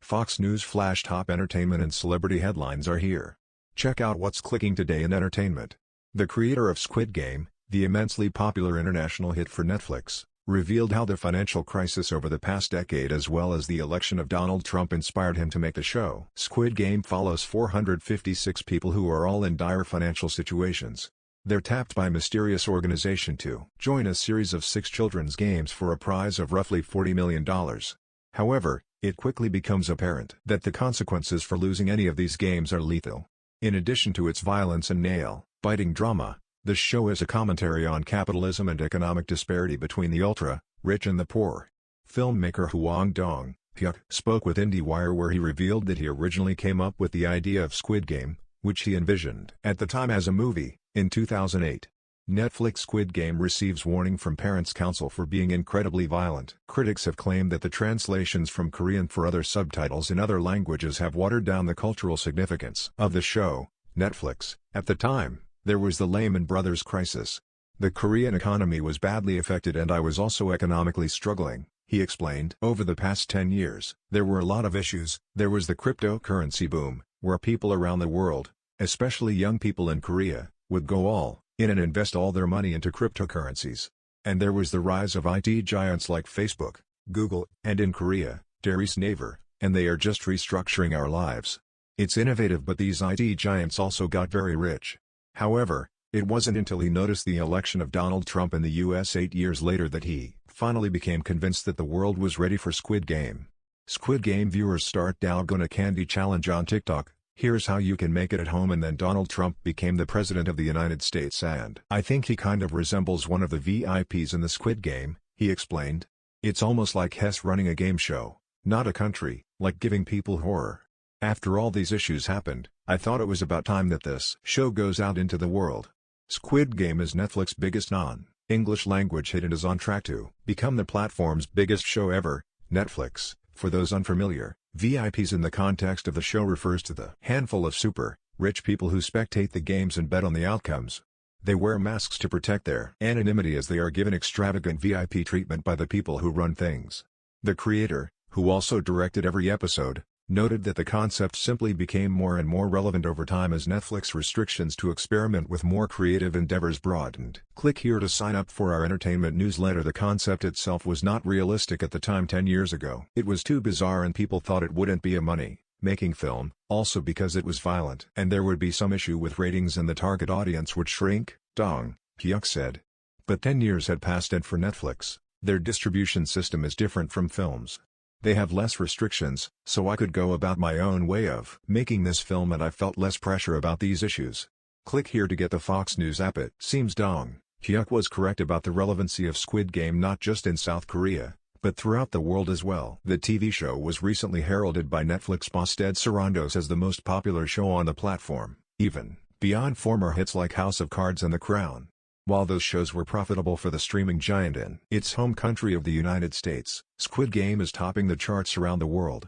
Fox News Flash top entertainment and celebrity headlines are here. Check out what's clicking today in entertainment. The creator of Squid Game, the immensely popular international hit for Netflix, revealed how the financial crisis over the past decade as well as the election of Donald Trump inspired him to make the show. Squid Game follows 456 people who are all in dire financial situations. They're tapped by a mysterious organization to join a series of 6 children's games for a prize of roughly $40 million. However, it quickly becomes apparent that the consequences for losing any of these games are lethal. In addition to its violence and nail-biting drama, the show is a commentary on capitalism and economic disparity between the ultra-rich and the poor. Filmmaker Hwang Dong-hyuk spoke with IndieWire where he revealed that he originally came up with the idea of Squid Game, which he envisioned at the time as a movie, in 2008. Netflix Squid Game receives warning from Parents Council for being incredibly violent. Critics have claimed that the translations from Korean for other subtitles in other languages have watered down the cultural significance of the show. Netflix, at the time, there was the Lehman Brothers crisis. The Korean economy was badly affected and I was also economically struggling, he explained. Over the past 10 years, there were a lot of issues. There was the cryptocurrency boom, where people around the world, especially young people in Korea, would go all in and invest all their money into cryptocurrencies. And there was the rise of IT giants like Facebook, Google, and in Korea, Darius Naver, and they are just restructuring our lives. It's innovative, but these IT giants also got very rich. However, it wasn't until he noticed the election of Donald Trump in the US 8 years later that he finally became convinced that the world was ready for Squid Game. Squid Game viewers start Dalgona Candy Challenge on TikTok. Here's how you can make it at home, and then Donald Trump became the President of the United States and I think he kind of resembles one of the VIPs in the Squid Game, he explained. It's almost like Hess running a game show, not a country, like giving people horror. After all these issues happened, I thought it was about time that this show goes out into the world. Squid Game is Netflix's biggest non-English language hit and is on track to become the platform's biggest show ever. Netflix, for those unfamiliar, VIPs in the context of the show refers to the handful of super-rich people who spectate the games and bet on the outcomes. They wear masks to protect their anonymity as they are given extravagant VIP treatment by the people who run things. The creator, who also directed every episode, noted that the concept simply became more and more relevant over time as Netflix restrictions to experiment with more creative endeavors broadened. Click here to sign up for our entertainment newsletter. The concept itself was not realistic at the time 10 years ago. It was too bizarre and people thought it wouldn't be a money-making film, also because it was violent. And there would be some issue with ratings and the target audience would shrink, Dong-hyuk said. But 10 years had passed and for Netflix, their distribution system is different from films. They have less restrictions, so I could go about my own way of making this film and I felt less pressure about these issues. Click here to get the Fox News app. It seems Dong-hyuk was correct about the relevancy of Squid Game not just in South Korea, but throughout the world as well. The TV show was recently heralded by Netflix boss Ted Sarandos as the most popular show on the platform, even beyond former hits like House of Cards and The Crown. While those shows were profitable for the streaming giant in its home country of the United States, Squid Game is topping the charts around the world.